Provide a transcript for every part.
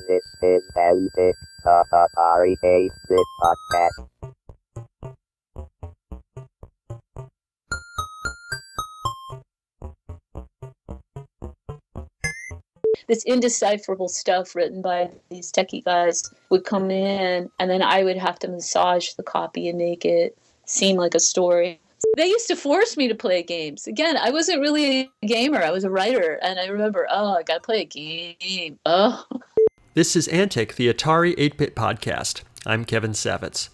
This is Antic, the Atari Cafe podcast. This indecipherable stuff written by these techie guys would come in, and then I would have to massage the copy and make it seem like a story. They used to force me to play games. Again, I wasn't really a gamer. I was a writer, and I remember, I got to play a game. This is Antic, the Atari 8-Bit podcast. I'm Kevin Savitz.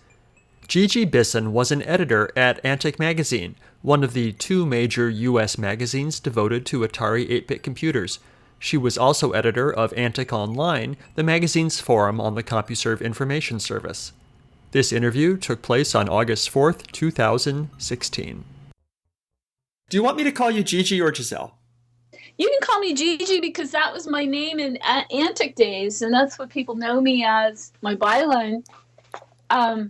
Gigi Bisson was an editor at Antic Magazine, one of the two major U.S. magazines devoted to Atari 8-bit computers. She was also editor of Antic Online, the magazine's forum on the CompuServe Information Service. This interview took place on August 4th, 2016. Do you want me to call you Gigi or Giselle? You can call me Gigi because that was my name in Antic days, and that's what people know me as, my byline. I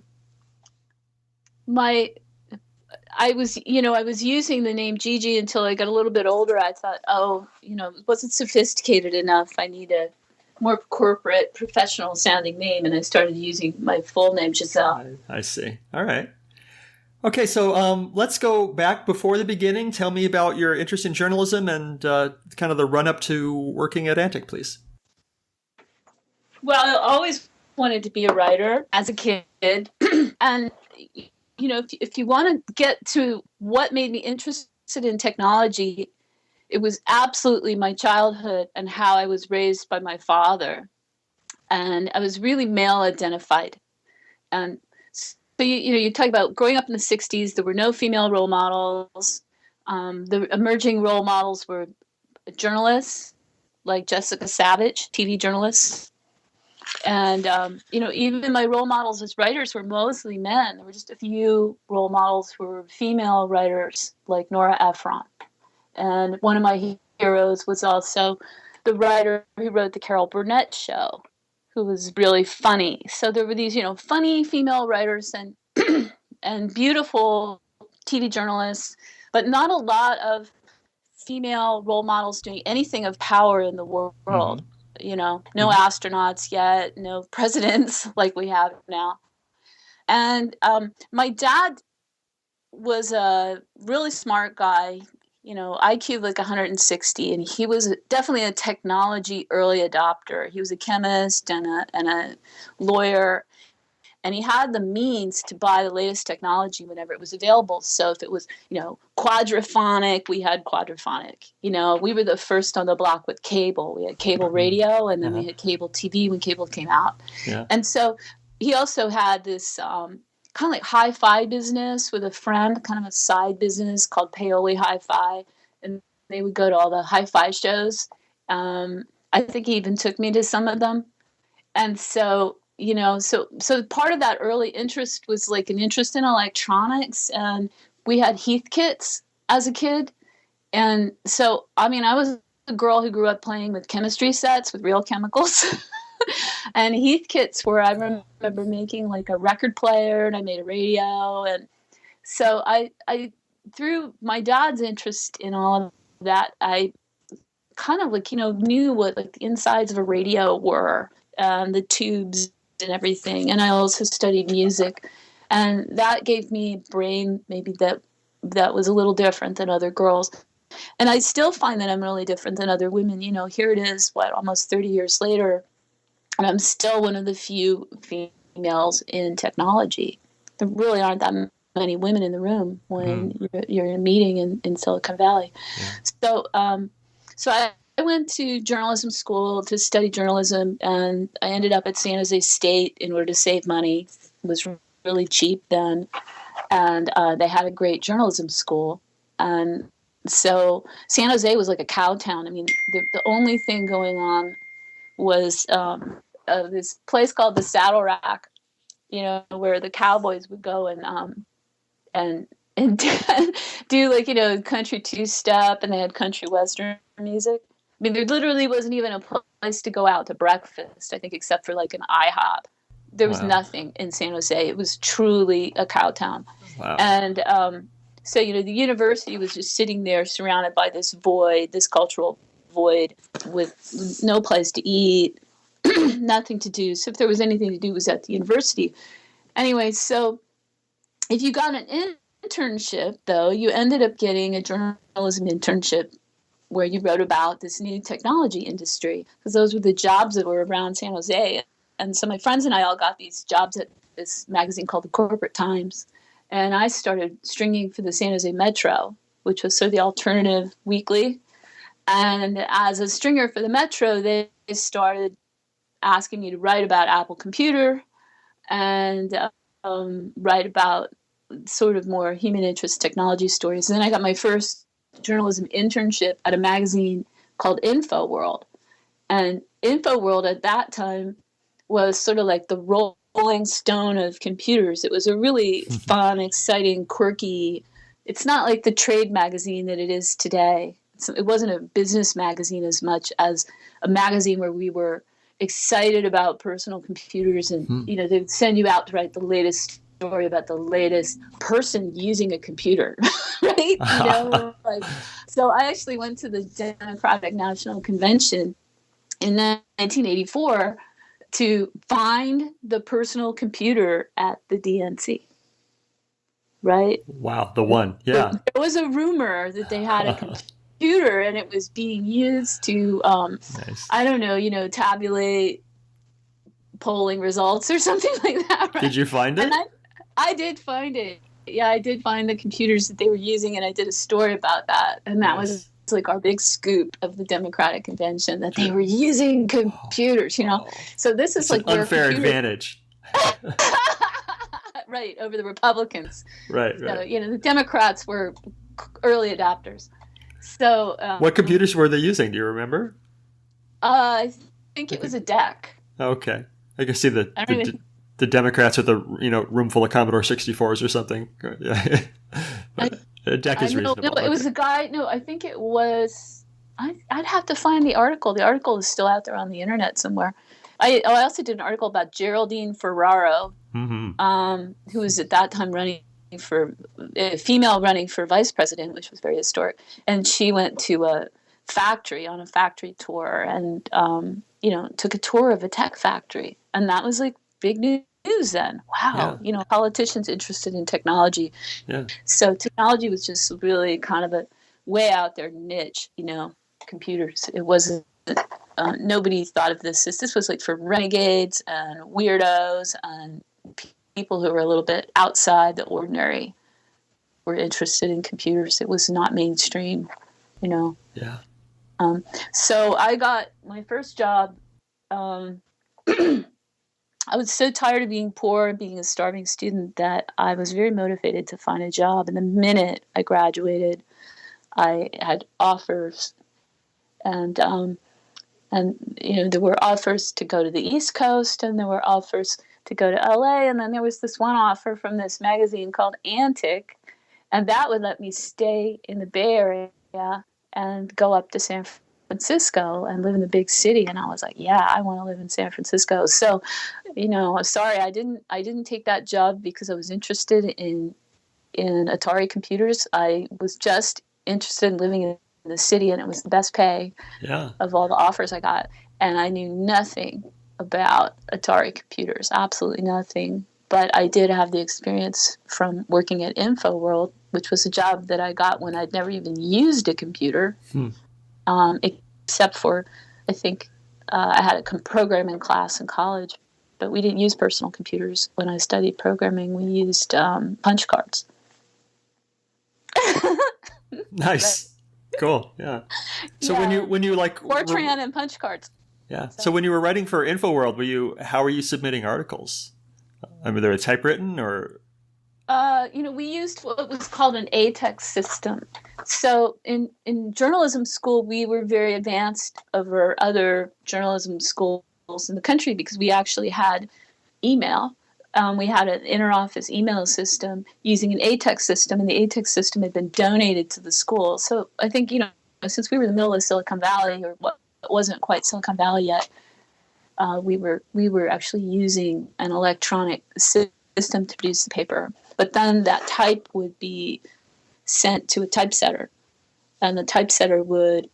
was using the name Gigi until I got a little bit older. I thought, it wasn't sophisticated enough. I need a more corporate, professional sounding name. And I started using my full name, Giselle. I see. All right. Okay, so let's go back before the beginning. Tell me about your interest in journalism and kind of the run up to working at Antic, please. Well, I always wanted to be a writer as a kid. And if you want to get to what made me interested in technology, it was absolutely my childhood and how I was raised by my father. And I was really male identified. And so, you talk about growing up in the 60s, there were no female role models. The emerging role models were journalists like Jessica Savage, TV journalists. And, even my role models as writers were mostly men. There were just a few role models who were female writers, like Nora Ephron. And one of my heroes was also the writer who wrote The Carol Burnett Show, who was really funny. So there were these, funny female writers and and beautiful TV journalists, but not a lot of female role models doing anything of power in the world. Mm-hmm. No astronauts yet, no presidents like we have now. And my dad was a really smart guy, IQ like 160, and he was definitely a technology early adopter. He was a chemist and a lawyer, and he had the means to buy the latest technology whenever it was available. So if it was, quadraphonic, we had quadraphonic. We were the first on the block with cable. We had cable radio, and then we had cable TV when cable came out. Yeah. And so he also had this kind of like hi-fi business with a friend, kind of a side business called Paoli Hi-Fi. And they would go to all the hi-fi shows. I think he even took me to some of them. And so so part of that early interest was like an interest in electronics, and we had Heathkits as a kid. And so, I was a girl who grew up playing with chemistry sets with real chemicals. And Heathkits were, I remember making like a record player, and I made a radio. And so I through my dad's interest in all of that, I kind of knew what the insides of a radio were, the tubes and everything. And I also studied music, and that gave me a brain maybe that was a little different than other girls. And I still find that I'm really different than other women. Here it is, almost 30 years later, and I'm still one of the few females in technology. There really aren't that many women in the room when you're in a meeting in Silicon Valley. Yeah. So I went to journalism school to study journalism, and I ended up at San Jose State in order to save money. It was really cheap then, and they had a great journalism school. And so San Jose was like a cow town. The only thing going on was this place called the Saddle Rack, where the cowboys would go and do country two-step, and they had country western music. There literally wasn't even a place to go out to breakfast, I think, except for like an IHOP. There was nothing in San Jose. It was truly a cow town. Wow. And so, the university was just sitting there surrounded by this void, this cultural void, with no place to eat, nothing to do. So if there was anything to do, it was at the university. Anyway, so if you got an internship, though, you ended up getting a journalism internship where you wrote about this new technology industry, because those were the jobs that were around San Jose. And so my friends and I all got these jobs at this magazine called the Corporate Times. And I started stringing for the San Jose Metro, which was sort of the alternative weekly. And as a stringer for the Metro, they started asking me to write about Apple Computer and write about sort of more human interest technology stories. And then I got my first journalism internship at a magazine called InfoWorld. And InfoWorld at that time was sort of like the Rolling Stone of computers. It was a really fun, exciting, quirky, it's not like the trade magazine that it is today. It wasn't a business magazine as much as a magazine where we were excited about personal computers, and they'd send you out to write the latest story about the latest person using a computer, right? So I actually went to the Democratic National Convention in 1984 to find the personal computer at the DNC. Right? Wow, the one, yeah. There was a rumor that they had a computer and it was being used to, nice. I don't know, tabulate polling results or something like that. Right? Did you find it? And I did find it. Yeah, I did find the computers that they were using, and I did a story about that. And that was like our big scoop of the Democratic Convention, that they were using computers, So this is like an unfair advantage. Right, over the Republicans. Right. So, the Democrats were early adopters. So, what computers were they using? Do you remember? I think it was a DEC. Okay, I can see the Democrats with a room full of Commodore 64s or something. Yeah, a DEC is reasonable. No, it was a guy. No, I think it was. I'd have to find the article. The article is still out there on the internet somewhere. I also did an article about Geraldine Ferraro, who was at that time running for a female running for vice president, which was very historic. And she went to a factory on a factory tour, and took a tour of a tech factory, and that was like big news then. Wow, politicians interested in technology. Yeah. So technology was just really kind of a way out there niche. Computers. It wasn't. Nobody thought of this. This was like for renegades and weirdos and people who were a little bit outside the ordinary were interested in computers. It was not mainstream, Yeah. So I got my first job. I was so tired of being poor and being a starving student that I was very motivated to find a job. And the minute I graduated, I had offers, and there were offers to go to the East Coast, and there were offers to go to LA, and then there was this one offer from this magazine called Antic, and that would let me stay in the Bay Area and go up to San Francisco and live in the big city. And I was like, yeah, I want to live in San Francisco. So, sorry, I didn't take that job because I was interested in Atari computers. I was just interested in living in the city, and it was the best pay of all the offers I got. And I knew nothing about Atari computers, absolutely nothing. But I did have the experience from working at InfoWorld, which was a job that I got when I'd never even used a computer, except for, I think, I had a programming class in college, but we didn't use personal computers. When I studied programming, we used punch cards. Nice. Cool. Yeah. So when you like Fortran and punch cards. Yeah. So when you were writing for InfoWorld, how were you submitting articles? I mean, they were typewritten or? We used what was called an ATEX system. So in journalism school, we were very advanced over other journalism schools in the country because we actually had email. We had an interoffice email system using an ATEX system, and the ATEX system had been donated to the school. So I think, since we were in the middle of Silicon Valley, or what wasn't quite Silicon Valley yet, we were actually using an electronic system to produce the paper. But then that type would be sent to a typesetter, and the typesetter would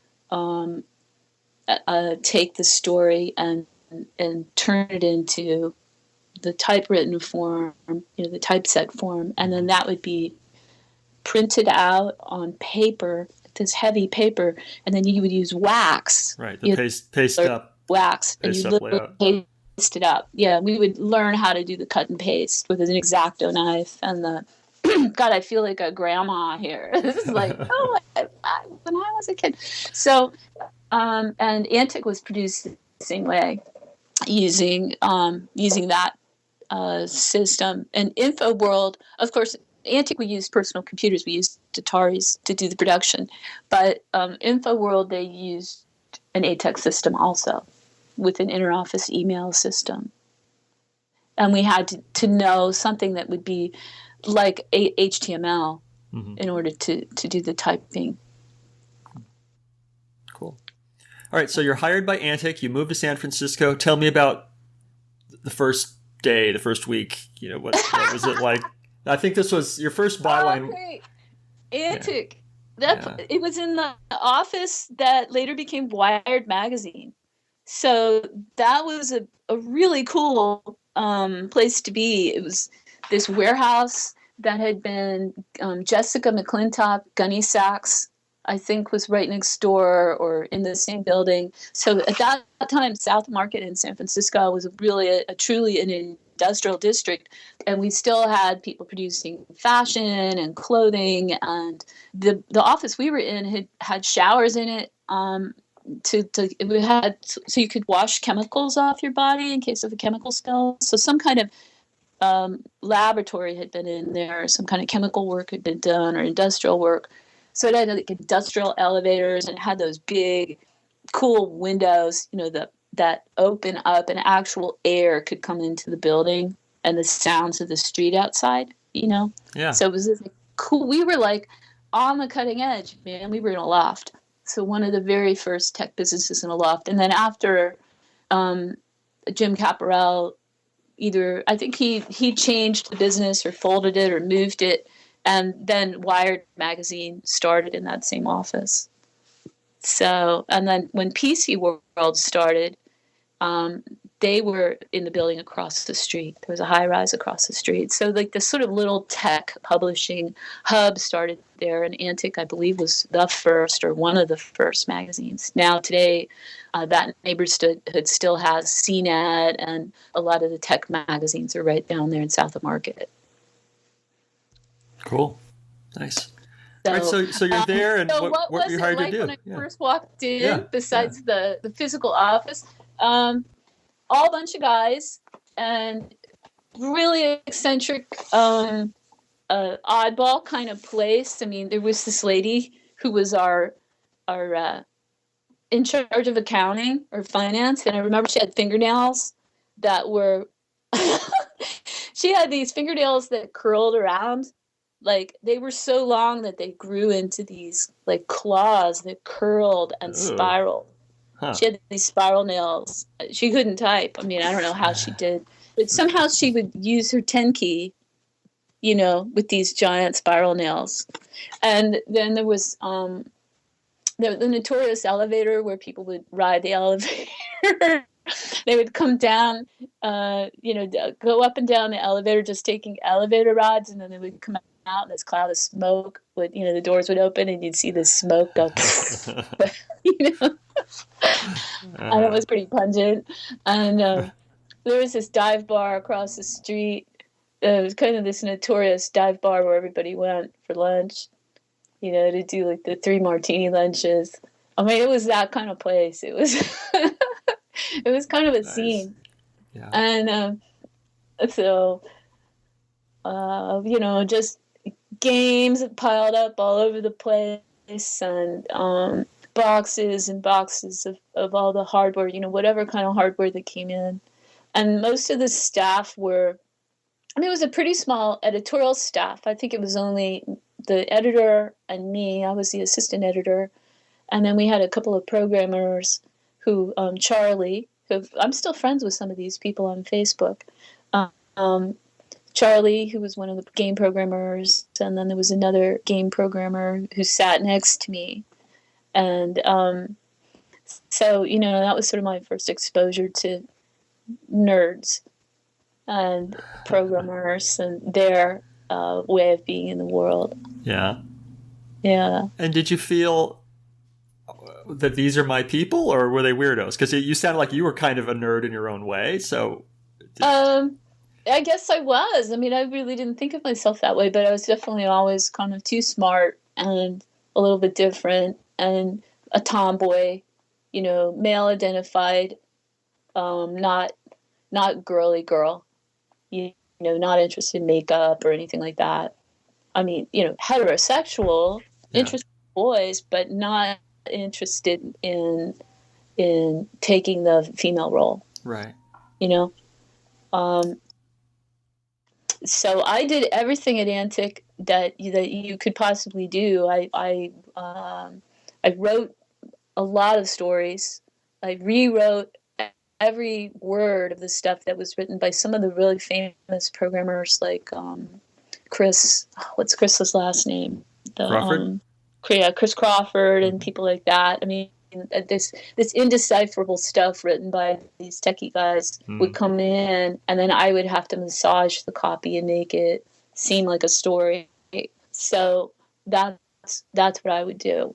take the story and and turn it into the typewritten form, the typeset form, and then that would be printed out on paper, this heavy paper, and then you would use wax. Right, the paste up. Wax, and you paste up literally layout. paste it up. Yeah, we would learn how to do the cut and paste with an X-Acto knife and the God, I feel like a grandma here. This is like, when I was a kid. So, and Antic was produced the same way, using that system. And InfoWorld, of course, Antic, we used personal computers. We used Ataris to do the production. But InfoWorld, they used an ATEX system also with an interoffice email system. And we had to know something that would be like HTML in order to do the typing. Cool. All right, so you're hired by Antic. You moved to San Francisco. Tell me about the first day, the first week. What was it like? I think this was your first byline. Great. Antic. Yeah. It was in the office that later became Wired Magazine. So that was a really cool place to be. It was this warehouse that had been Jessica McClintock, Gunny Sachs, I think, was right next door or in the same building. So at that time, South Market in San Francisco was really truly an industrial district, and we still had people producing fashion and clothing. And the office we were in had showers in it. We had so you could wash chemicals off your body in case of a chemical spill. So some kind of laboratory had been in there, some kind of chemical work had been done, or industrial work. So it had like industrial elevators, and it had those big, cool windows, that open up, and actual air could come into the building, and the sounds of the street outside. Yeah. So it was this cool. We were like on the cutting edge, man. We were in a loft. So one of the very first tech businesses in a loft, and then after Jim Caparel. Either I think he changed the business or folded it or moved it, and then Wired Magazine started in that same office. So, and then when PC World started, they were in the building across the street. There was a high rise across the street. So like this sort of little tech publishing hub started there, and Antic, I believe, was the first or one of the first magazines. Now today, that neighborhood still has CNET, and a lot of the tech magazines are right down there in South of Market. Cool. Nice. So, all right, so you're there, and what were you hired to do? When I first walked in, besides the physical office, all bunch of guys, and really eccentric, oddball kind of place. I mean, there was this lady who was our in charge of accounting or finance, and I remember she had fingernails that were she had these fingernails that curled around, like they were so long that they grew into these like claws that curled and spiraled. She had these spiral nails. She couldn't type. I mean, I don't know how she did, but somehow she would use her 10 key, with these giant spiral nails. And then there was the notorious elevator where people would ride the elevator. They would come down, go up and down the elevator, just taking elevator rides, and then they would come out in this cloud of smoke. The doors would open, and you'd see the smoke go. And it was pretty pungent. And there was this dive bar across the street. It was kind of this notorious dive bar where everybody went for lunch, to do like the 3 martini lunches. I mean, it was that kind of place. It was it was kind of a scene. Yeah. And so just games piled up all over the place, and boxes and boxes of all the hardware, whatever kind of hardware that came in. And most of the staff were, it was a pretty small editorial staff. I think it was only the editor and me. I was the assistant editor. And then we had a couple of programmers who, Charlie, who I'm still friends with some of these people on Facebook. Charlie, who was one of the game programmers, and then there was another game programmer who sat next to me. And so, that was sort of my first exposure to nerds and programmers and their way of being in the world. Yeah. Yeah. And did you feel that these are my people, or were they weirdos? Because you sounded like you were kind of a nerd in your own way. So, I guess I was. I mean, I really didn't think of myself that way, but I was definitely always kind of too smart and a little bit different and a tomboy, male identified, not girly girl, not interested in makeup or anything like that. I mean, heterosexual, interested in boys, but not interested in taking the female role. Right. So I did everything at Antic that you could possibly do. I wrote a lot of stories. I rewrote every word of the stuff that was written by some of the really famous programmers, like Chris. What's Chris's last name? Crawford. Chris Crawford and people like that. I mean, this indecipherable stuff written by these techie guys would come in, and then I would have to massage the copy and make it seem like a story. So that's what I would do.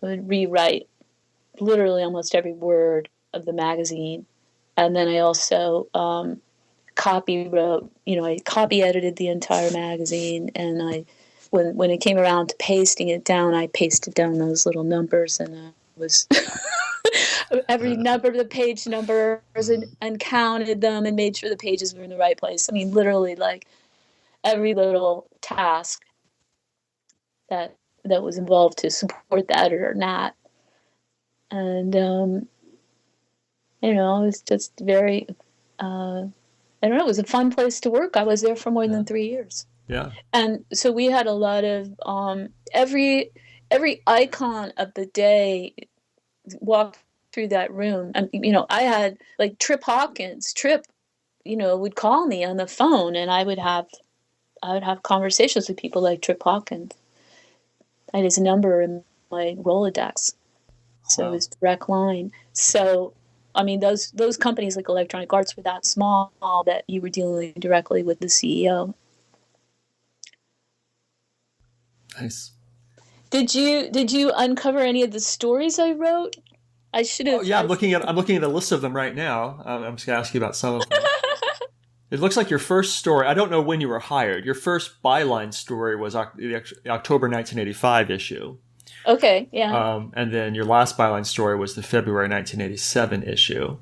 I would rewrite literally almost every word of the magazine, and then I also copy wrote. I copy edited the entire magazine, and when it came around to pasting it down, I pasted down those little numbers and was every number of the page numbers and counted them and made sure the pages were in the right place. I mean, literally, like every little task that was involved to support the editor, Nat. And it was just very I don't know, it was a fun place to work. I was there for more than 3 years. Yeah. And so we had a lot of every icon of the day walked through that room. And I had like Trip Hawkins. Trip, would call me on the phone, and I would have conversations with people like Trip Hawkins. I had his number in my Rolodex, so his direct line. So I mean, those companies like Electronic Arts were that small that you were dealing directly with the CEO. Nice. Did you uncover any of the stories I wrote? I should have. Oh, yeah, I'm looking at a list of them right now. I'm just gonna ask you about some of them. It looks like your first story. I don't know when you were hired. Your first byline story was the October 1985 issue. Okay, yeah. And then your last byline story was the February 1987 issue.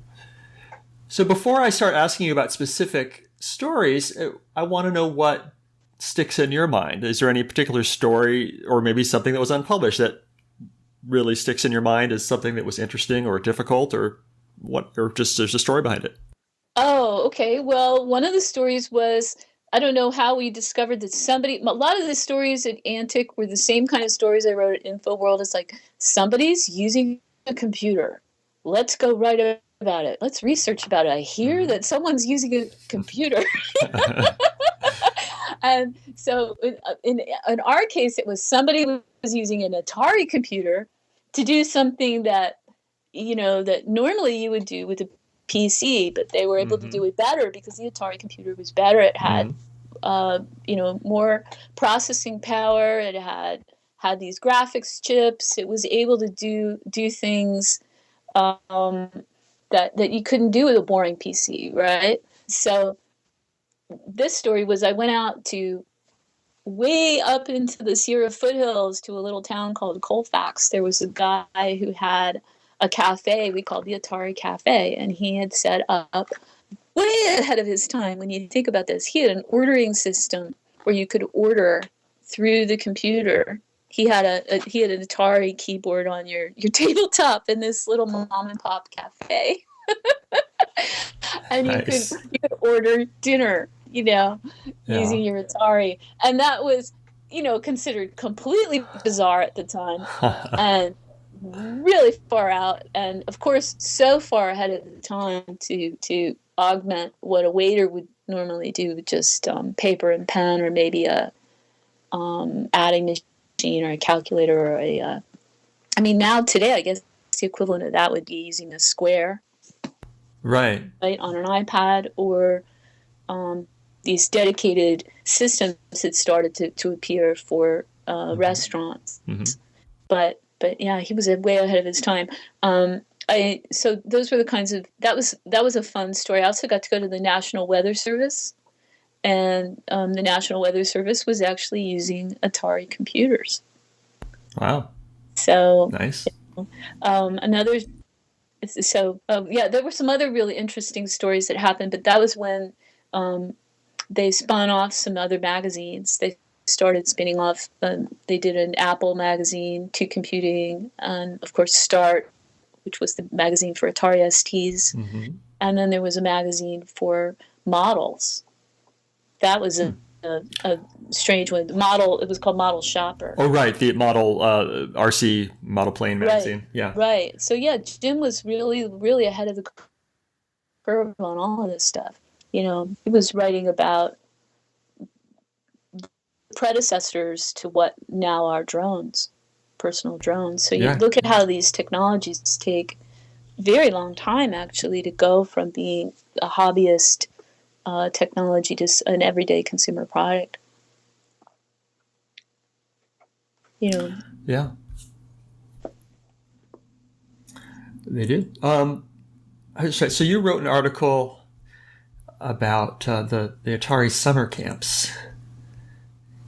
So before I start asking you about specific stories, I want to know what sticks in your mind. Is there any particular story or maybe something that was unpublished that really sticks in your mind as something that was interesting or difficult or just there's a story behind it? Oh, okay. Well, one of the stories was, I don't know how we discovered that a lot of the stories at Antic were the same kind of stories I wrote at InfoWorld. It's like, somebody's using a computer. Let's go write about it. Let's research about it. I hear that someone's using a computer. And so in our case, it was somebody was using an Atari computer to do something that, that normally you would do with a PC, but they were able to do it better because the Atari computer was better. It had, more processing power. It had these graphics chips. It was able to do things that you couldn't do with a boring PC, right? So this story was, I went out to way up into the Sierra foothills to a little town called Colfax. There was a guy who had a cafe we called the Atari Cafe, and he had set up way ahead of his time. When you think about this, he had an ordering system where you could order through the computer. He had an Atari keyboard on your tabletop in this little mom and pop cafe. And Nice. you could order dinner, using your Atari. And that was, considered completely bizarre at the time and really far out. And of course, so far ahead of the time to augment what a waiter would normally do with just paper and pen, or maybe a adding machine or a calculator or now today, I guess the equivalent of that would be using a square. Right. right, on an iPad, or these dedicated systems had started to appear for restaurants. Mm-hmm. But yeah, he was way ahead of his time. So those were the kinds of that was a fun story. I also got to go to the National Weather Service, and the National Weather Service was actually using Atari computers. Wow. So Nice. another. So yeah, there were some other really interesting stories that happened, but that was when they spun off some other magazines. They started spinning off. They did an Apple magazine, To Computing, and of course Start, which was the magazine for Atari STs. Mm-hmm. And then there was a magazine for models. That was a strange one. Model. It was called Model Shopper. Oh, right. The model RC model plane magazine. Right. Yeah. Right. So yeah, Jim was really, really ahead of the curve on all of this stuff. He was writing about predecessors to what now are drones, personal drones. So you look at how these technologies take very long time actually to go from being a hobbyist technology to an everyday consumer product. Yeah. They did. So you wrote an article about the Atari summer camps,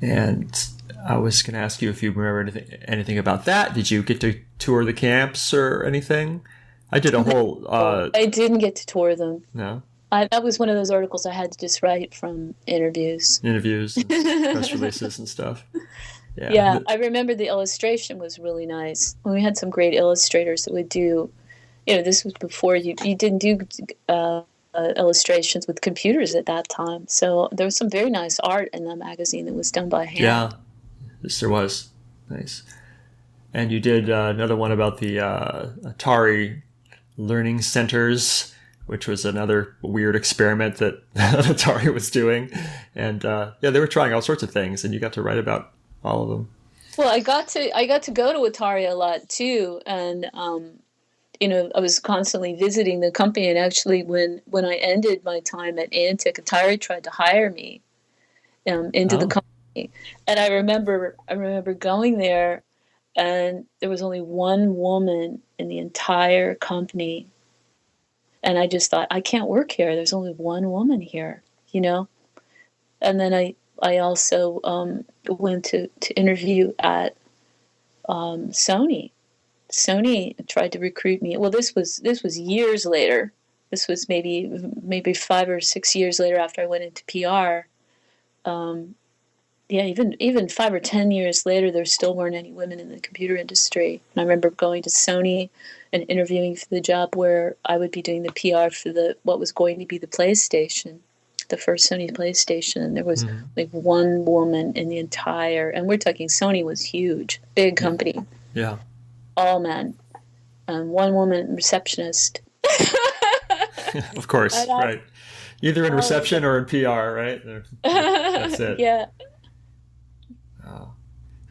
and I was going to ask you if you remember anything about that. Did you get to tour the camps or anything? I did a whole... I didn't get to tour them. No? That was one of those articles I had to just write from interviews. And press releases and stuff. Yeah, I remember the illustration was really nice. We had some great illustrators that would do... this was before you didn't do illustrations with computers at that time. So there was some very nice art in the magazine that was done by hand. Yeah, yes, there was. Nice. And you did another one about the Atari Learning Centers, which was another weird experiment that Atari was doing. And they were trying all sorts of things, and you got to write about all of them. Well, I got to go to Atari a lot too, and I was constantly visiting the company. And actually, when I ended my time at Antic, Atari tried to hire me into the company. And I remember going there, and there was only one woman in the entire company. And I just thought, I can't work here. There's only one woman here, And then I also went to interview at Sony. Sony tried to recruit me. Well, this was years later. This was maybe 5 or 6 years later after I went into PR. Even 5 or 10 years later, there still weren't any women in the computer industry. And I remember going to Sony and interviewing for the job where I would be doing the PR for what was going to be the PlayStation, the first Sony PlayStation. And there was like one woman in the entire, and we're talking Sony was huge, big company. Yeah. All men. And one woman receptionist. Of course, right. Either in reception or in PR, right? That's it. Yeah.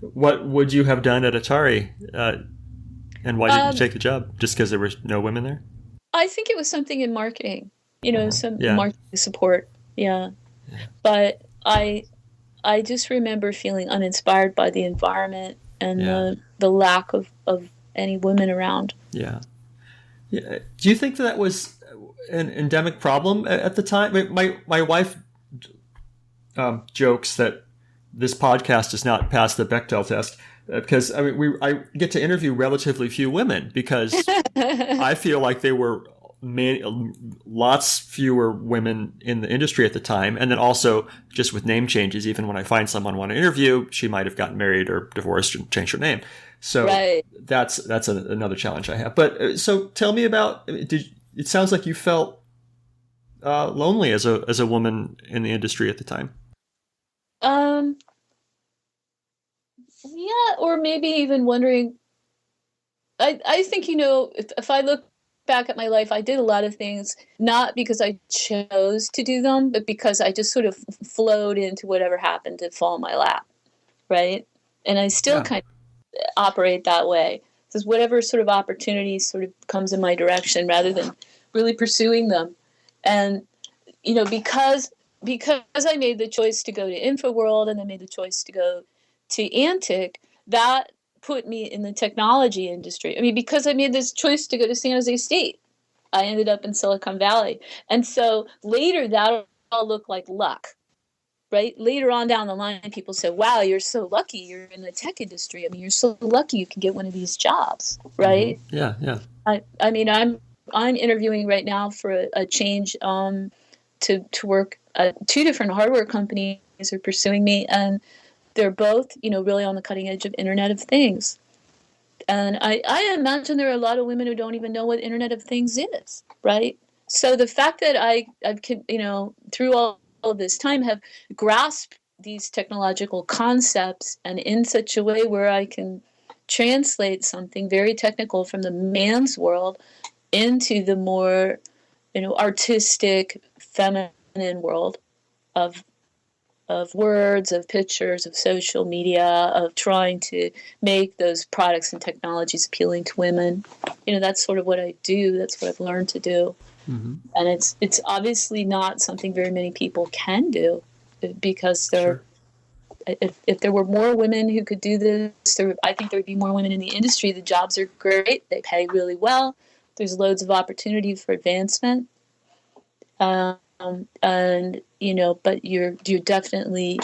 What would you have done at Atari? And why didn't you take the job? Just because there were no women there? I think it was something in marketing. Some marketing support. Yeah. But I just remember feeling uninspired by the environment and the lack of any women around. Yeah. Do you think that was an endemic problem at the time? My wife jokes that this podcast does not pass the Bechdel test because I get to interview relatively few women because I feel like there were lots fewer women in the industry at the time, and then also just with name changes. Even when I find someone I want to interview, she might have gotten married or divorced and changed her name. So that's another challenge I have. But so tell me about. It sounds like you felt lonely as a woman in the industry at the time. Yeah, or maybe even wondering. I think if I look back at my life, I did a lot of things not because I chose to do them, but because I just sort of flowed into whatever happened to fall in my lap, right? And I still kind of operate that way. Because whatever sort of opportunity sort of comes in my direction, rather than really pursuing them. And, because I made the choice to go to InfoWorld and I made the choice to go to Antic, that put me in the technology industry. I mean, because I made this choice to go to San Jose State, I ended up in Silicon Valley. And so later that all looked like luck, right? Later on down the line, people said, wow, you're so lucky you're in the tech industry. I mean, you're so lucky you can get one of these jobs, right? Yeah, yeah. I mean, I'm interviewing right now for a change to work. Two different hardware companies are pursuing me, and they're both, really on the cutting edge of Internet of Things. And I imagine there are a lot of women who don't even know what Internet of Things is, right? So the fact that I've through all of this time have grasped these technological concepts and in such a way where I can translate something very technical from the man's world into the more, artistic, feminine world of words, of pictures, of social media, of trying to make those products and technologies appealing to women. That's sort of what I do. That's what I've learned to do. Mm-hmm. And it's obviously not something very many people can do, because if there were more women who could do this, I think there would be more women in the industry. The jobs are great. They pay really well. There's loads of opportunity for advancement. And but you're definitely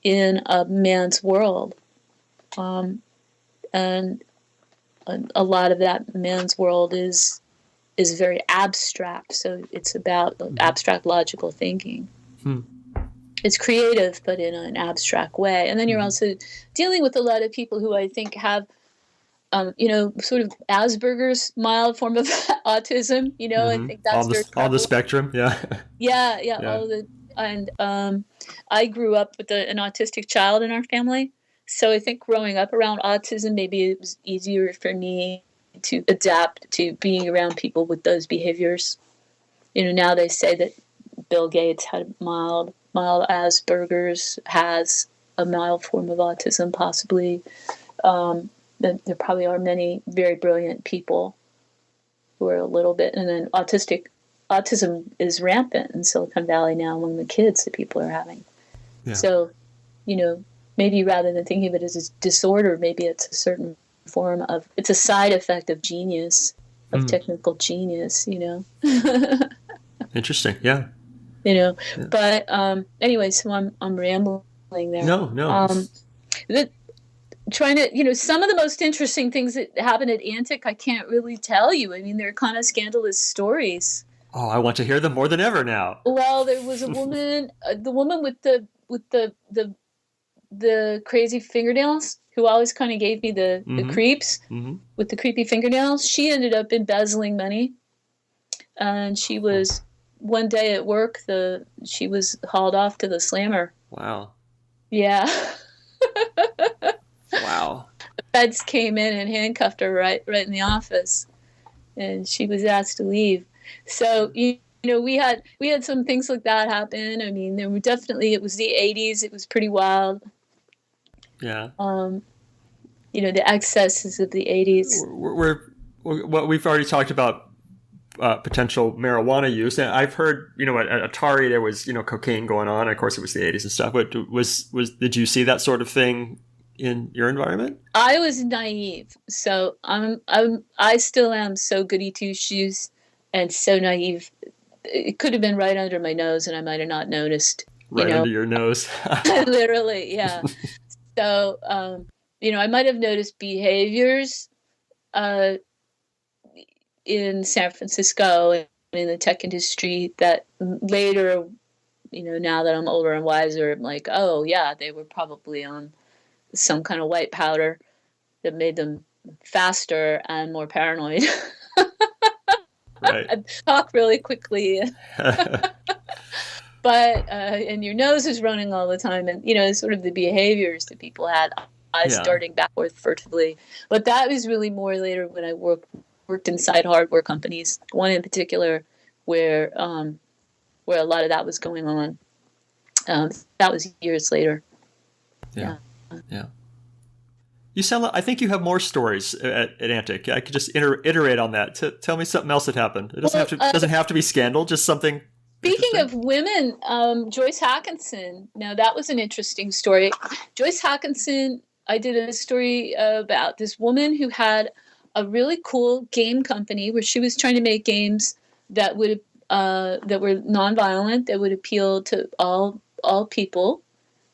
in a man's world, and a lot of that man's world is very abstract. So it's about abstract logical thinking. It's creative, but in an abstract way. And then you're also dealing with a lot of people who I think have sort of Asperger's, mild form of autism. I think that's very all the spectrum. Yeah. Yeah. All of the, and I grew up with an autistic child in our family, so I think growing up around autism, maybe it was easier for me to adapt to being around people with those behaviors. Now they say that Bill Gates had mild Asperger's, has a mild form of autism, possibly. There probably are many very brilliant people who are a little bit, and then autism is rampant in Silicon Valley now among the kids that people are having. Yeah. So, maybe rather than thinking of it as a disorder, maybe it's a certain form of, it's a side effect of genius, of technical genius, Interesting. Yeah. But anyway, so I'm rambling there. No. Trying to, some of the most interesting things that happened at Antic, I can't really tell you. I mean, they're kind of scandalous stories. Oh, I want to hear them more than ever now. Well, there was a woman, the woman with the crazy fingernails, who always kind of gave me the creeps with the creepy fingernails. She ended up embezzling money, and she was one day at work. She was hauled off to the slammer. Wow. Yeah. Wow. The feds came in and handcuffed her right in the office, and she was asked to leave. So we had some things like that happen. I mean, there were definitely, it was the 80s. It was pretty wild. Yeah. The excesses of the 80s. We've already talked about potential marijuana use, and I've heard at Atari there was cocaine going on. Of course, it was the 80s and stuff. But did you see that sort of thing in your environment? I was naive, so I still am so goody two shoes and so naive. It could have been right under my nose, and I might have not noticed. Under your nose. Literally, yeah. So I might have noticed behaviors in San Francisco and in the tech industry that later, now that I'm older and wiser, I'm like, oh yeah, they were probably on some kind of white powder that made them faster and more paranoid. Right. I talk really quickly. But and your nose is running all the time, and sort of the behaviors that people had, eyes darting backward furtively. But that was really more later when I worked inside hardware companies. One in particular where a lot of that was going on. That was years later. Yeah. You sound like, I think you have more stories at Antic. I could just iterate on that. Tell me something else that happened. It doesn't have to be scandal, just something. Speaking of women, Joyce Hawkinson. Now that was an interesting story. Joyce Hawkinson, I did a story about this woman who had a really cool game company where she was trying to make games that were nonviolent, that would appeal to all people,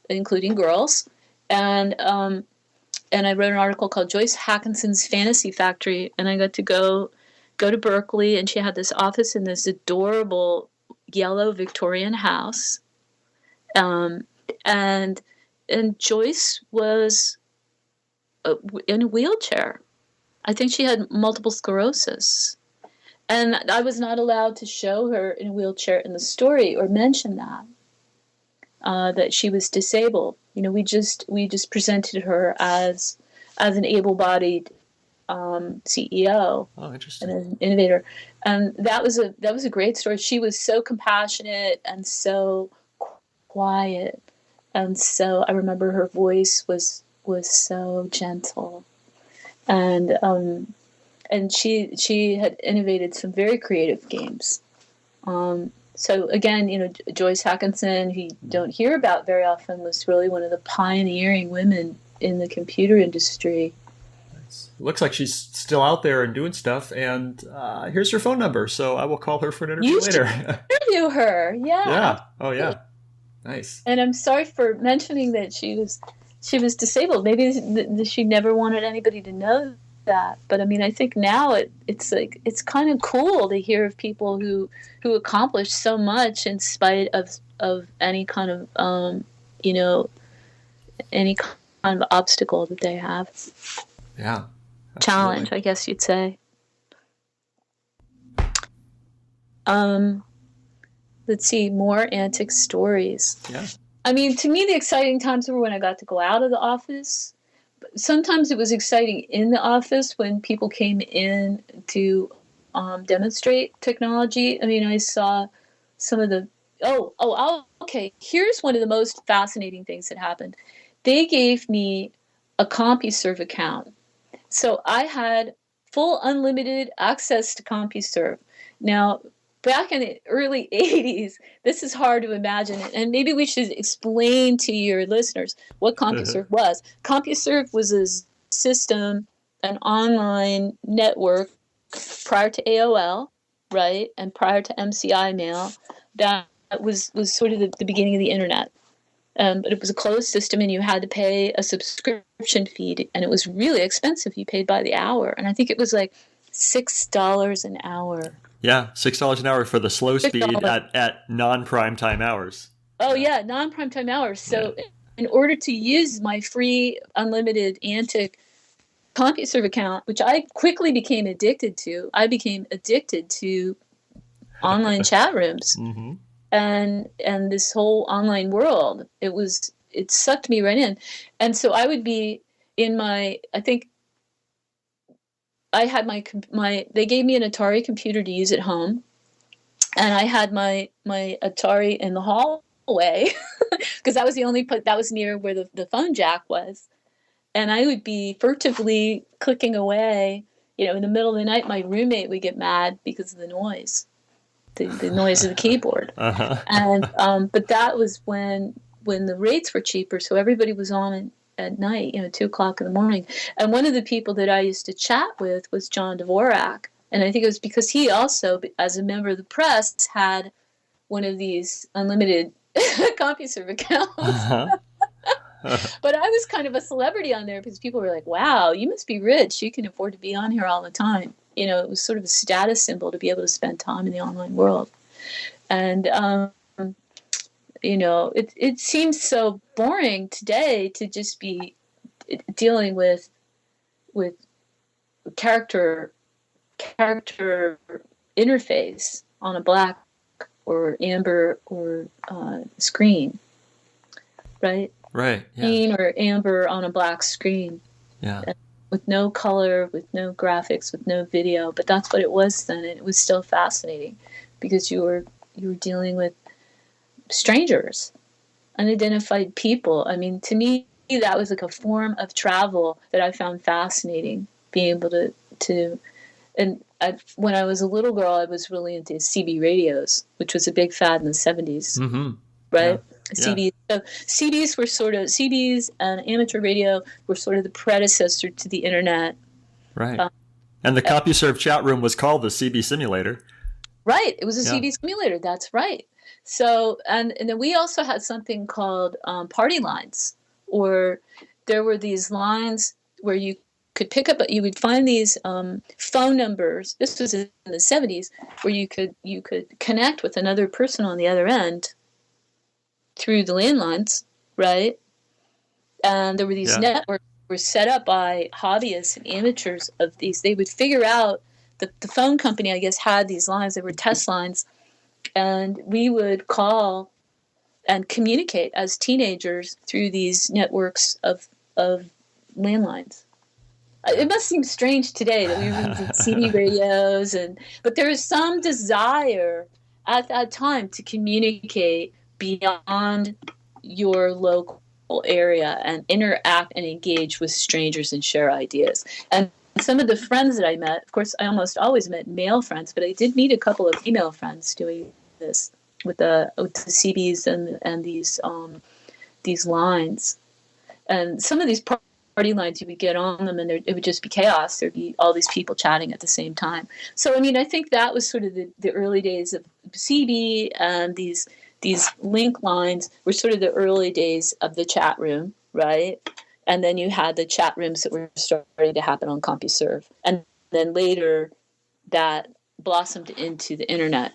including girls. And I wrote an article called Joyce Hawkinson's Fantasy Factory, and I got to go to Berkeley, and she had this office in this adorable yellow Victorian house. And Joyce was in a wheelchair. I think she had multiple sclerosis. And I was not allowed to show her in a wheelchair in the story or mention that she was disabled. We just presented her as an able-bodied CEO. Oh, interesting. And an innovator. And that was a great story. She was so compassionate and so quiet. And so I remember her voice was so gentle. And she had innovated some very creative games. So again, Joyce Hawkinson, who you don't hear about very often, was really one of the pioneering women in the computer industry. Nice. It looks like she's still out there and doing stuff. And here's her phone number, so I will call her for an interview later. Interview her, yeah. Yeah. Oh, yeah. Nice. And I'm sorry for mentioning that she was disabled. Maybe she never wanted anybody to know that. But I mean, I think now it's kind of cool to hear of people who accomplish so much in spite of any kind of any kind of obstacle that they have. Yeah. Absolutely. Challenge, I guess you'd say. Let's see, more Antic stories. Yeah. I mean, to me, the exciting times were when I got to go out of the office. Sometimes it was exciting in the office when people came in to demonstrate technology. I mean, I saw some of the okay. Here's one of the most fascinating things that happened. They gave me a CompuServe account, so I had full unlimited access to CompuServe. Now, back in the early 80s, this is hard to imagine, and maybe we should explain to your listeners what CompuServe was. CompuServe was a system, an online network prior to AOL, right, and prior to MCI mail, that was sort of the beginning of the internet. But it was a closed system, and you had to pay a subscription fee, and it was really expensive. You paid by the hour, and I think it was like $6 an hour. Yeah, $6 an hour for the slow speed at non-prime time hours. Oh, yeah, non-prime time hours. So in order to use my free, unlimited Antic CompuServe account, which I quickly became addicted to, online chat rooms. Mm-hmm. And this whole online world. It sucked me right in. And so I would be in I think I had they gave me an Atari computer to use at home, and I had my Atari in the hallway because that was that was near where the phone jack was, and I would be furtively clicking away. In the middle of the night, my roommate would get mad because of the noise, the noise of the keyboard. Uh-huh. And but that was when the rates were cheaper, so everybody was on at night, 2:00 in the morning. And one of the people that I used to chat with was John Dvorak. And I think it was because he also, as a member of the press, had one of these unlimited CompuServe accounts. Uh-huh. But I was kind of a celebrity on there because people were like, wow, you must be rich. You can afford to be on here all the time. It was sort of a status symbol to be able to spend time in the online world. And, it seems so boring today to just be dealing with character interface on a black or amber or screen, right? Right. Yeah. Green or amber on a black screen. Yeah. With no color, with no graphics, with no video. But that's what it was then, and it was still fascinating because you were dealing with strangers, unidentified people. I mean, to me, that was like a form of travel that I found fascinating, being able to and when I was a little girl, I was really into CB radios, which was a big fad in the 70s, right? Yeah. CDs. So CDs and amateur radio were sort of the predecessor to the internet. Right. And the CompuServe chat room was called the CB simulator. Right. It was a CB simulator. That's right. So, and then we also had something called party lines, or there were these lines where you could pick up, you would find these phone numbers. This was in the 70s, where you could connect with another person on the other end through the landlines, right? And there were these networks were set up by hobbyists and amateurs of these. They would figure out the phone company, I guess, had these lines. They were test lines, and we would call and communicate as teenagers through these networks of landlines. It must seem strange today that we were using CD radios, but there is some desire at that time to communicate beyond your local area and interact and engage with strangers and share ideas. And some of the friends that I met, of course, I almost always met male friends, but I did meet a couple of female friends doing this with the CDs and these lines. And some of these party lines, you would get on them and it would just be chaos. There'd be all these people chatting at the same time. So, I mean, I think that was sort of the early days of CB, and these link lines were sort of the early days of the chat room, right? And then you had the chat rooms that were starting to happen on CompuServe. And then later that blossomed into the internet.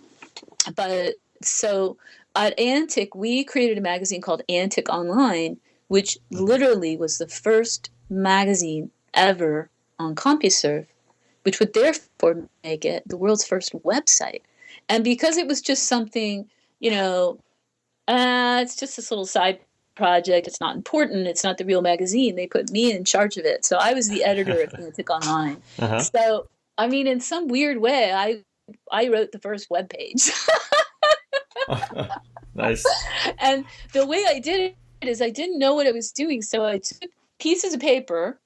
But so at Antic, we created a magazine called Antic Online, which literally was the first magazine ever on CompuServe, which would therefore make it the world's first website. And because it was just something, it's just this little side project, it's not important, it's not the real magazine, they put me in charge of it. So I was the editor of Antic Online. So, I mean, in some weird way, I wrote the first web page. Nice. And the way I did it is I didn't know what I was doing, so I took pieces of paper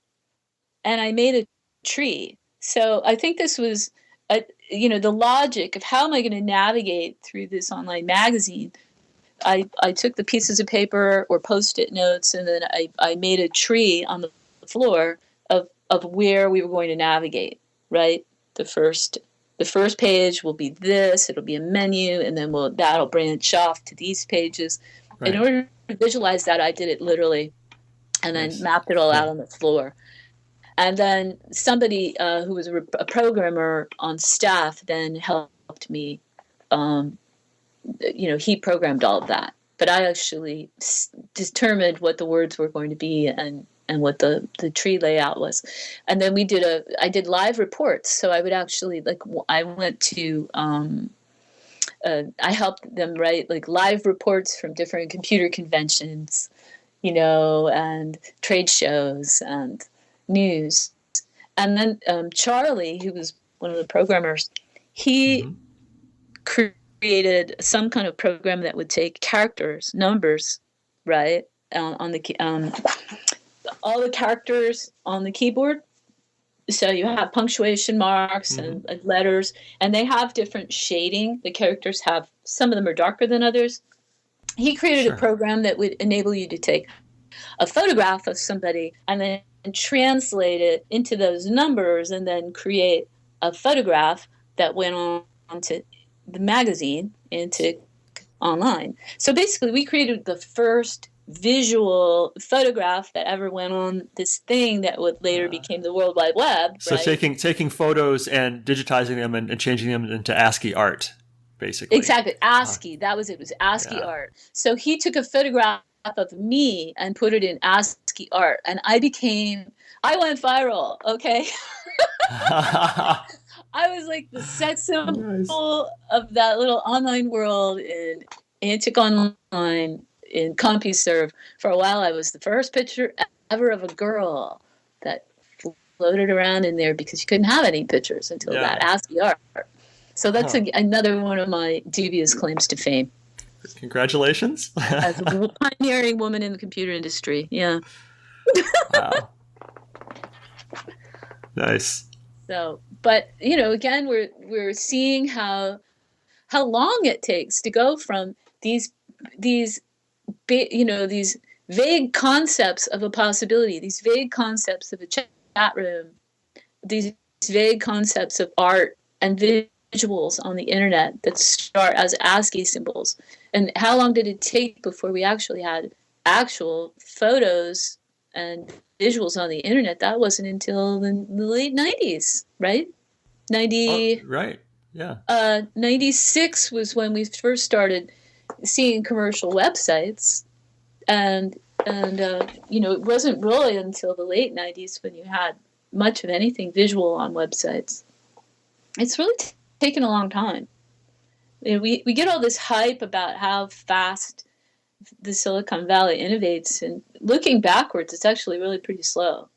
and I made a tree. So I think this was, the logic of how am I going to navigate through this online magazine. I took the pieces of paper or Post-it notes, and then I made a tree on the floor of where we were going to navigate, right? The first page will be this, it'll be a menu, and then that'll branch off to these pages. Right. In order to visualize that, I did it literally, and then mapped it all out on the floor. And then somebody who was a programmer on staff then helped me. He programmed all of that, but I actually determined what the words were going to be and what the tree layout was. And then I did live reports. So I would actually, I went to, I helped them write live reports from different computer conventions, and trade shows and news. And then Charlie, who was one of the programmers, he created some kind of program that would take characters, numbers, right, on the all the characters on the keyboard. So you have punctuation marks and letters, and they have different shading. The characters some of them are darker than others. He created a program that would enable you to take a photograph of somebody and then translate it into those numbers, and then create a photograph that went on to the magazine Antic Online. So basically, we created the first visual photograph that ever went on this thing that would later became the World Wide Web. So right? taking photos and digitizing them and changing them into ASCII art, basically. Exactly. ASCII. That was it. It was ASCII art. So he took a photograph of me and put it in ASCII art, and I went viral. Okay. I was like the sex symbol of that little online world in Antic Online in CompuServe. For a while, I was the first picture ever of a girl that floated around in there, because you couldn't have any pictures until that ASCII art. So that's another one of my dubious claims to fame. Congratulations. As a pioneering woman in the computer industry. Yeah. Wow. Nice. So, but again, we're seeing how long it takes to go from these these vague concepts of a possibility, these vague concepts of a chat room, these vague concepts of art and visuals on the internet that start as ASCII symbols. And how long did it take before we actually had actual photos and visuals on the internet? That wasn't until the late 90s, right? 90. Oh, right. Yeah. 96 was when we first started seeing commercial websites, and it wasn't really until the late 90s when you had much of anything visual on websites. It's really taken a long time. We get all this hype about how fast the Silicon Valley innovates, and looking backwards, it's actually really pretty slow.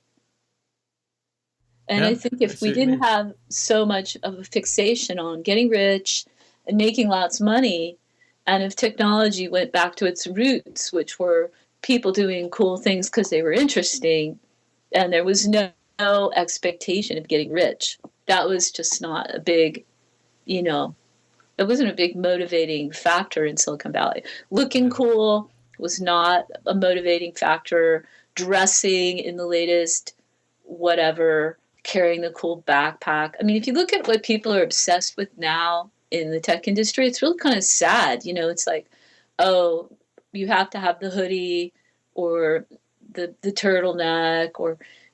And I think if we didn't have so much of a fixation on getting rich and making lots of money, and if technology went back to its roots, which were people doing cool things because they were interesting, and there was no expectation of getting rich, that was just not a big, it wasn't a big motivating factor in Silicon Valley. Looking cool was not a motivating factor. Dressing in the latest whatever, carrying the cool backpack. I mean, if you look at what people are obsessed with now in the tech industry, it's really kind of sad. It's like, oh, you have to have the hoodie or the turtleneck,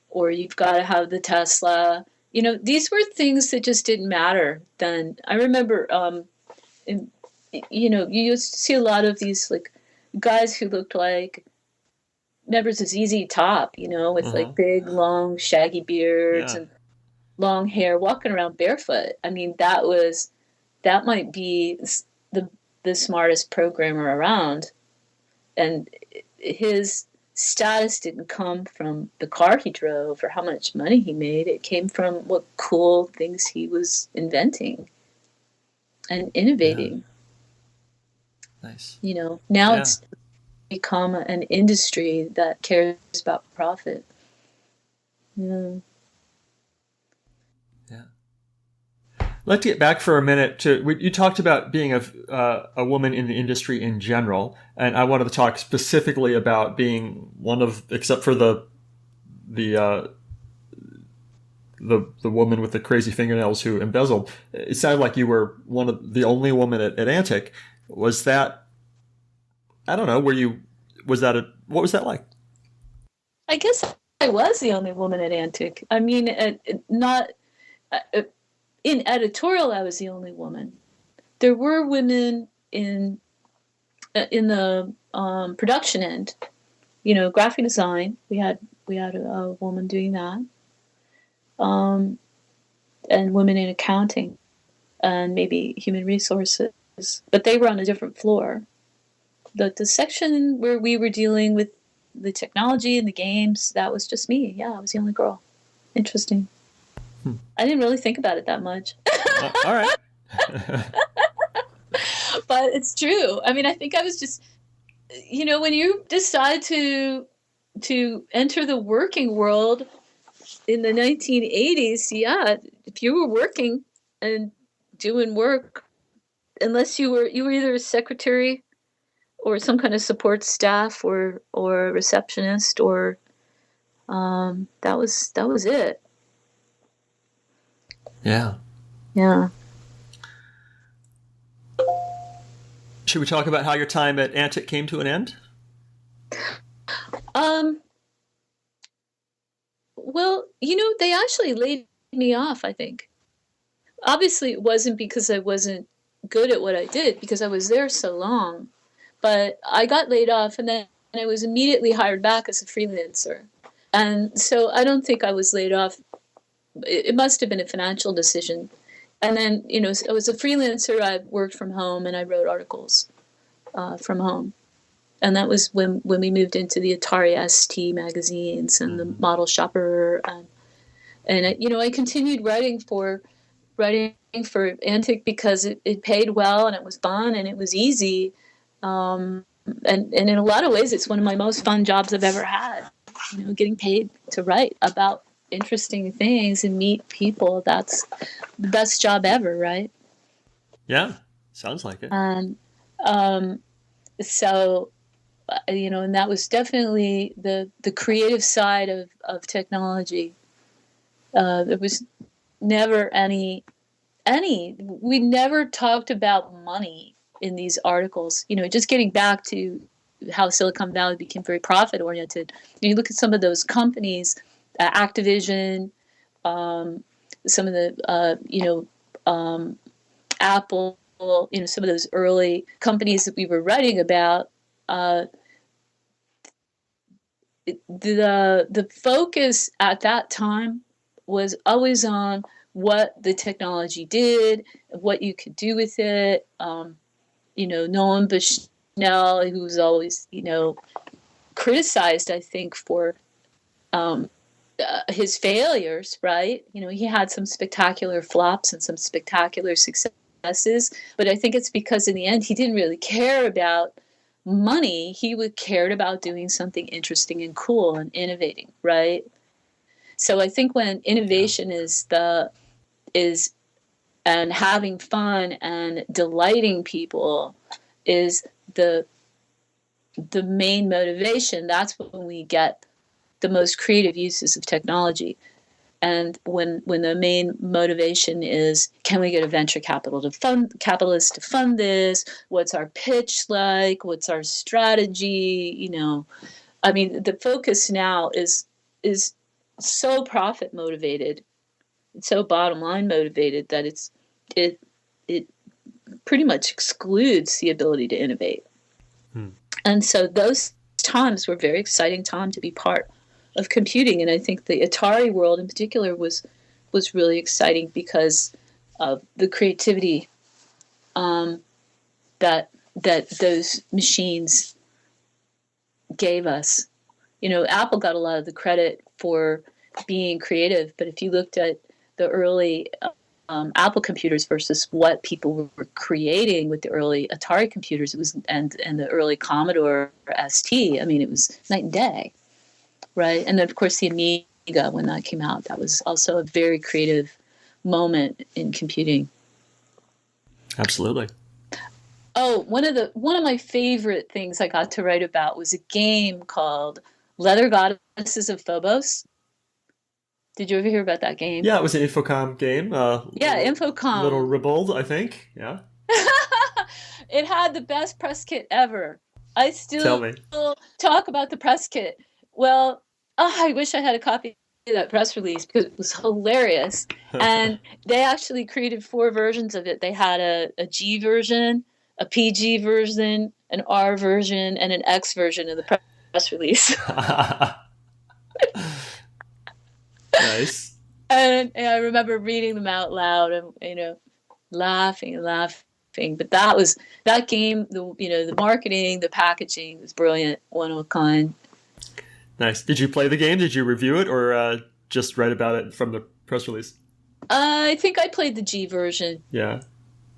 or you've got to have the Tesla. These were things that just didn't matter then. I remember, you used to see a lot of these like guys who looked like members of ZZ Top, with like big, long, shaggy beards and long hair, walking around barefoot. I mean, that might be the smartest programmer around, and his status didn't come from the car he drove or how much money he made. It came from what cool things he was inventing and innovating. Nice. Now it's become an industry that cares about profit. Yeah. Let's get back for a minute to, you talked about being a woman in the industry in general, and I wanted to talk specifically about being one of, except for the woman with the crazy fingernails who embezzled. It sounded like you were one of the only woman at Antic. Was that, I don't know, what was that like? I guess I was the only woman at Antic. I mean, in editorial, I was the only woman. There were women in the production end, graphic design. We had a woman doing that, and women in accounting, and maybe human resources. But they were on a different floor. The section where we were dealing with the technology and the games, that was just me. Yeah, I was the only girl. Interesting. I didn't really think about it that much. All right. But it's true. I mean, I think I was just, when you decide to enter the working world in the 1980s, if you were working and doing work, unless you were either a secretary or some kind of support staff or a receptionist, or that was it. Yeah. Yeah. Should we talk about how your time at Antic came to an end? Well, they actually laid me off, I think. Obviously, it wasn't because I wasn't good at what I did, because I was there so long. But I got laid off, and then I was immediately hired back as a freelancer. And so I don't think I was laid off. It must have been a financial decision. And then, I was a freelancer. I worked from home, and I wrote articles from home. And that was when we moved into the Atari ST magazines and the Model Shopper. And I continued writing for Antic because it paid well, and it was fun, and it was easy. And in a lot of ways, it's one of my most fun jobs I've ever had. getting paid to write about interesting things and meet people. That's the best job ever, right? Yeah, sounds like it. And so, and that was definitely the creative side of technology. There was never we never talked about money in these articles. Just getting back to how Silicon Valley became very profit oriented. You look at some of those companies, Activision, some of the Apple, some of those early companies that we were writing about. The focus at that time was always on what the technology did, what you could do with it. Noam Bushnell, who was always, criticized, I think, for his failures, right? He had some spectacular flops and some spectacular successes, but I think it's because in the end, he didn't really care about money. He cared about doing something interesting and cool and innovating, right? So I think when innovation is and having fun and delighting people is the main motivation, that's when we get the most creative uses of technology. And when the main motivation is, can we get a venture capitalist to fund this? What's our pitch like? What's our strategy? The focus now is so profit motivated, it's so bottom line motivated that it pretty much excludes the ability to innovate. And so those times were very exciting time to be part of computing, and I think the Atari world in particular was really exciting because of the creativity that those machines gave us. Apple got a lot of the credit for being creative, but if you looked at the early Apple computers versus what people were creating with the early Atari computers, it was and the early Commodore ST, it was night and day. Right. And then, of course, the Amiga, when that came out, that was also a very creative moment in computing. Absolutely. Oh, one of my favorite things I got to write about was a game called Leather Goddesses of Phobos. Did you ever hear about that game? Yeah, it was an Infocom game. Infocom. Little ribald, I think. Yeah. It had the best press kit ever. I still talk about the press kit. Well, I wish I had a copy of that press release because it was hilarious. And they actually created 4 versions of it. They had a G version, a PG version, an R version, and an X version of the press release. Nice. And I remember reading them out loud and, laughing. But that game, the marketing, the packaging was brilliant, one of a kind. Nice. Did you play the game? Did you review it or just write about it from the press release? I think I played the G version. Yeah.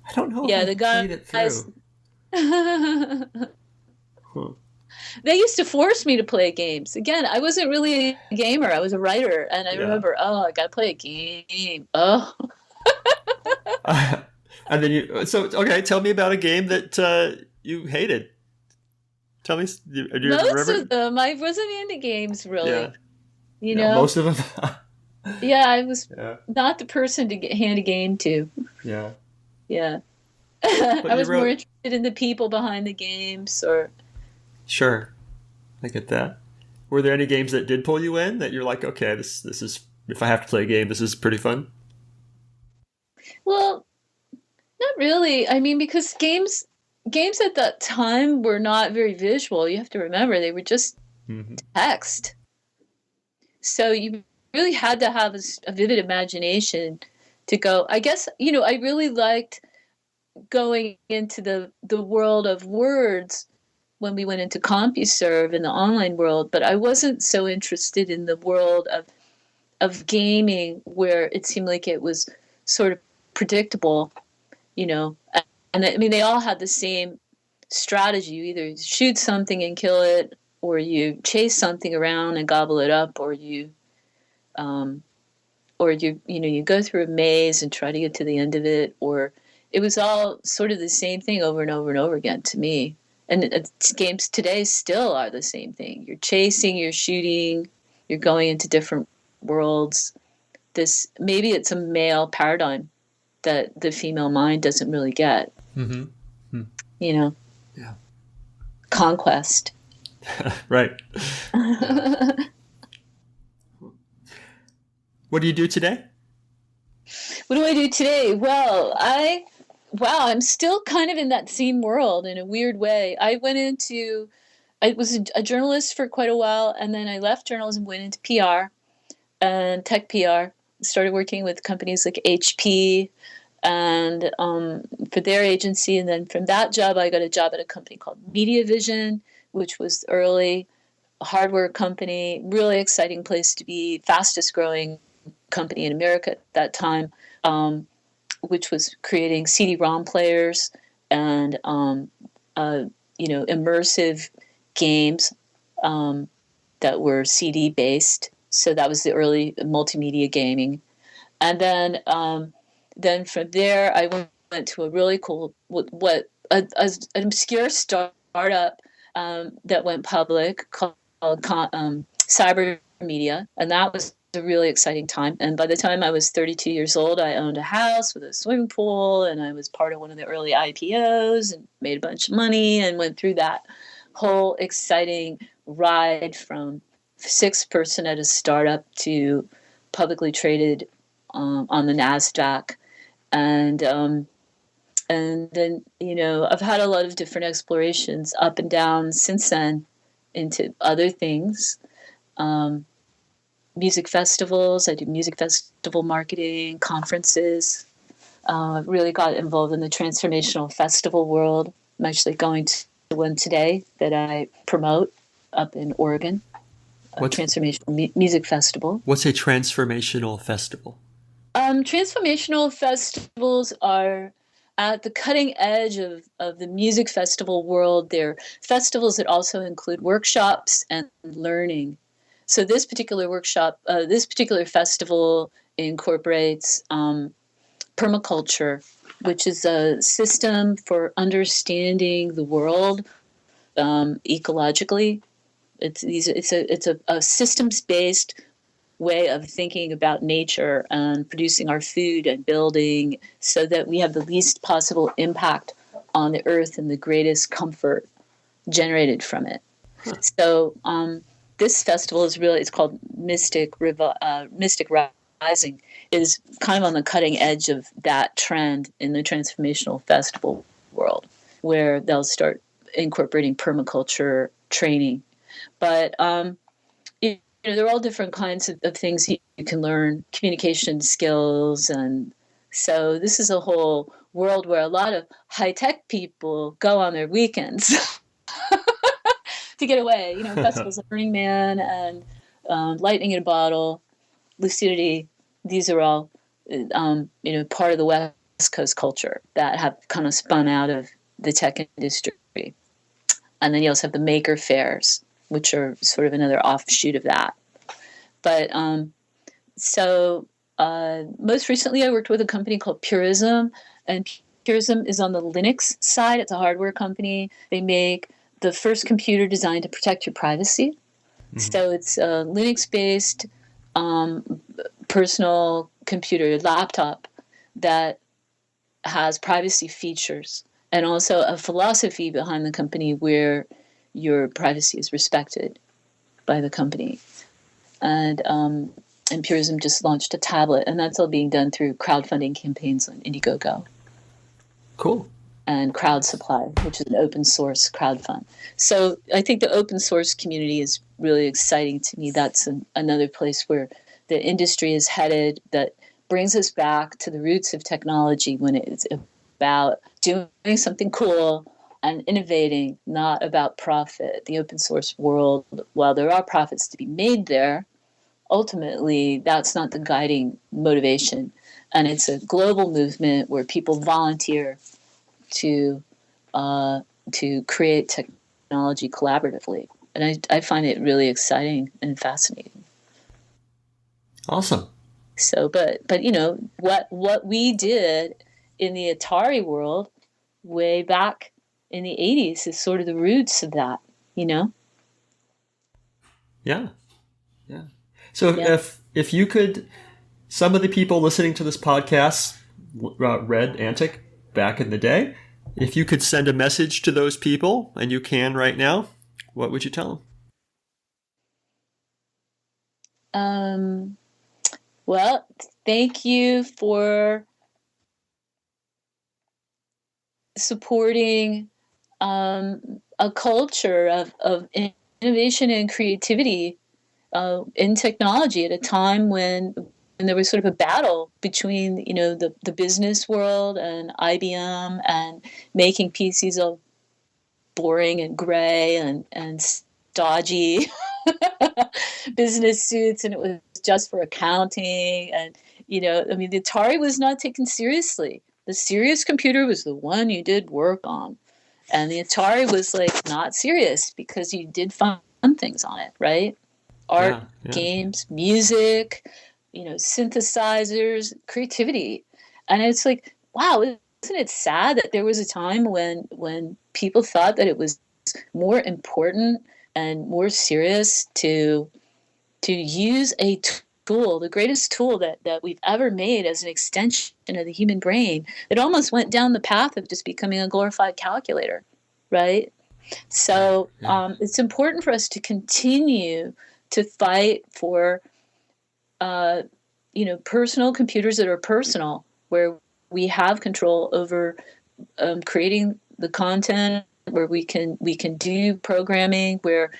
I don't know if I played it through. Huh. They used to force me to play games. Again, I wasn't really a gamer. I was a writer. And I remember, I got to play a game. Oh. And then tell me about a game that you hated. Tell me. Most of them, I wasn't into games really. Yeah. Most of them. Yeah, I was not the person to hand a game to. Yeah. Yeah. I was more interested in the people behind the games, or. Sure, I get that. Were there any games that did pull you in that you're like, okay, this is, if I have to play a game, this is pretty fun? Well, not really. Because games at that time were not very visual. You have to remember they were just text. So you really had to have a vivid imagination to go. I guess, I really liked going into the world of words when we went into CompuServe in the online world, but I wasn't so interested in the world of gaming where it seemed like it was sort of predictable, and they all had the same strategy. You either shoot something and kill it, or you chase something around and gobble it up, or you you go through a maze and try to get to the end of it, or it was all sort of the same thing over and over and over again to me. And games today still are the same thing. You're chasing, you're shooting, you're going into different worlds. Maybe it's a male paradigm that the female mind doesn't really get. Mm-hmm. Yeah. Conquest. Right. Yeah. What do you do today? What do I do today? Well, I'm still kind of in that same world in a weird way. I was a journalist for quite a while, and then I left journalism, went into PR and tech PR, started working with companies like HP and for their agency. And then from that job, I got a job at a company called Media Vision, which was early hardware company, really exciting place to be, fastest growing company in America at that time, which was creating CD-ROM players and immersive games that were CD based. So that was the early multimedia gaming, and then from there I went to a really cool an obscure startup that went public called Cyber Media, and that was a really exciting time. And by the time I was 32 years old, I owned a house with a swimming pool, and I was part of one of the early IPOs and made a bunch of money and went through that whole exciting ride from 6-person at a startup to publicly traded on the NASDAQ. And then, I've had a lot of different explorations up and down since then into other things. Music festivals. I do music festival marketing, conferences. Really got involved in the transformational festival world. I'm actually going to one today that I promote up in Oregon. Transformational music festival. What's a transformational festival? Transformational festivals are at the cutting edge of the music festival world. They're festivals that also include workshops and learning. So this particular festival incorporates permaculture, which is a system for understanding the world ecologically. It's a systems-based way of thinking about nature and producing our food and building so that we have the least possible impact on the earth and the greatest comfort generated from it. Huh. So this festival it's called Mystic Rising, is kind of on the cutting edge of that trend in the transformational festival world, where they'll start incorporating permaculture training. But there are all different kinds of things you can learn, communication skills. And so this is a whole world where a lot of high-tech people go on their weekends to get away. Festivals like Burning Man and Lightning in a Bottle, Lucidity. These are all, part of the West Coast culture that have kind of spun out of the tech industry. And then you also have the maker fairs, which are sort of another offshoot of that. But most recently I worked with a company called Purism, and Purism is on the Linux side. It's a hardware company. They make the first computer designed to protect your privacy. Mm-hmm. So it's a Linux-based personal computer, laptop, that has privacy features and also a philosophy behind the company where your privacy is respected by the company. And Purism just launched a tablet, and that's all being done through crowdfunding campaigns on Indiegogo. Cool. And Crowd Supply, which is an open source crowdfund. So I think the open source community is really exciting to me. That's another place where the industry is headed, that brings us back to the roots of technology when it's about doing something cool and innovating, not about profit. The open source world, while there are profits to be made there, ultimately that's not the guiding motivation. And it's a global movement where people volunteer to create technology collaboratively. And I find it really exciting and fascinating. Awesome. So, but what we did in the Atari world way back in the 80s is sort of the roots of that, Yeah. Yeah. So if you could, some of the people listening to this podcast read Antic back in the day. If you could send a message to those people, and you can right now, what would you tell them? Well, thank you for supporting a culture of innovation and creativity in technology at a time when there was sort of a battle between the business world and IBM and making PCs all boring and gray and stodgy business suits, and it was just for accounting. And the Atari was not taken seriously. The serious computer was the one you did work on, and the Atari was like not serious because you did fun things on it, right? Art, games, music, synthesizers, creativity. And it's like, wow, isn't it sad that there was a time when people thought that it was more important and more serious to use a tool, the greatest tool that we've ever made as an extension of the human brain. It almost went down the path of just becoming a glorified calculator, right? So it's important for us to continue to fight for personal computers that are personal, where we have control over creating the content, where we can do programming, where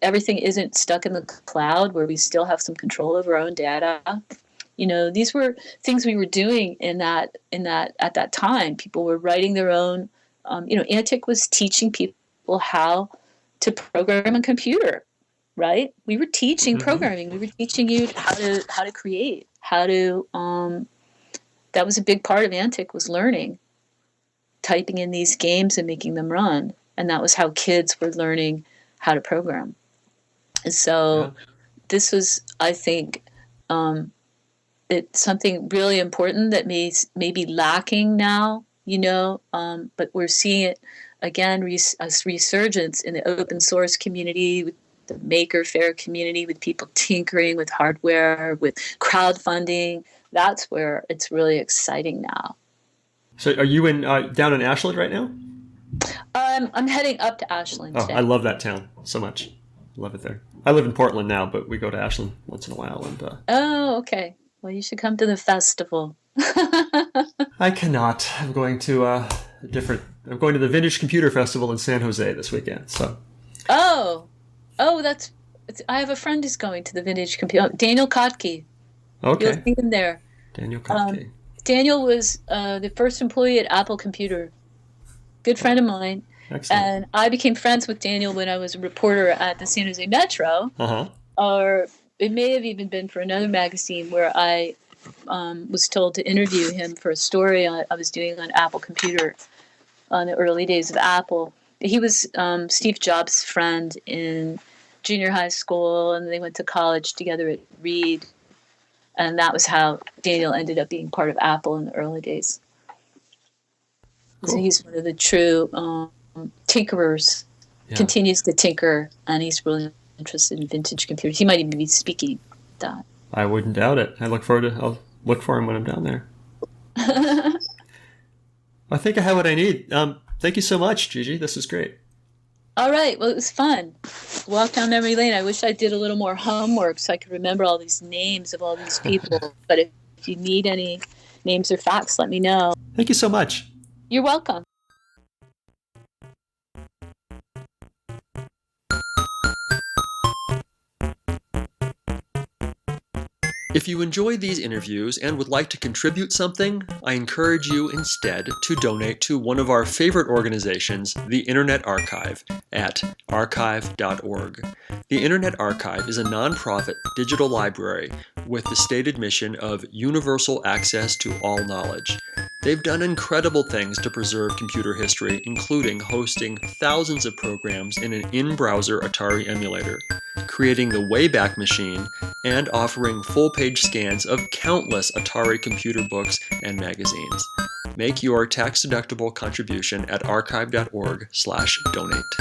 everything isn't stuck in the cloud, where we still have some control over our own data. These were things we were doing in that at that time. People were writing their own. Antic was teaching people how to program a computer, right? We were teaching programming. We were teaching you how to create, how to. That was a big part of Antic, was learning, typing in these games and making them run, and that was how kids were learning how to program. And so this was, I think, it's something really important that may be lacking now, but we're seeing it again, a resurgence in the open source community, with the Maker Faire community, with people tinkering with hardware, with crowdfunding. That's where it's really exciting now. So are you down in Ashland right now? I'm heading up to Ashland today. I love that town so much. Love it there. I live in Portland now, but we go to Ashland once in a while. And oh, okay. Well, you should come to the festival. I cannot. I'm going to I'm going to the Vintage Computer Festival in San Jose this weekend. So. Oh, I have a friend who's going to the Vintage Computer. Daniel Kotke. Okay. You'll see him there. Daniel Kotke. Daniel was the first employee at Apple Computer. Good friend of mine. Excellent. And I became friends with Daniel when I was a reporter at the San Jose Metro. Or it may have even been for another magazine where I was told to interview him for a story I was doing on Apple Computer on the early days of Apple. He was Steve Jobs' friend in junior high school, and they went to college together at Reed. And that was how Daniel ended up being part of Apple in the early days. Cool. So he's one of the true tinkerers, continues to tinker, and he's really interested in vintage computers. He might even be speaking that. I wouldn't doubt it. I'll look for him when I'm down there. I think I have what I need. Thank you so much, Gigi. This is great. All right. Well, it was fun. Walk down memory lane. I wish I did a little more homework so I could remember all these names of all these people. But if you need any names or facts, let me know. Thank you so much. You're welcome. If you enjoyed these interviews and would like to contribute something, I encourage you instead to donate to one of our favorite organizations, the Internet Archive, at archive.org. The Internet Archive is a nonprofit digital library with the stated mission of universal access to all knowledge. They've done incredible things to preserve computer history, including hosting thousands of programs in an in-browser Atari emulator, creating the Wayback Machine, and offering full-page scans of countless Atari computer books and magazines. Make your tax-deductible contribution at archive.org/donate.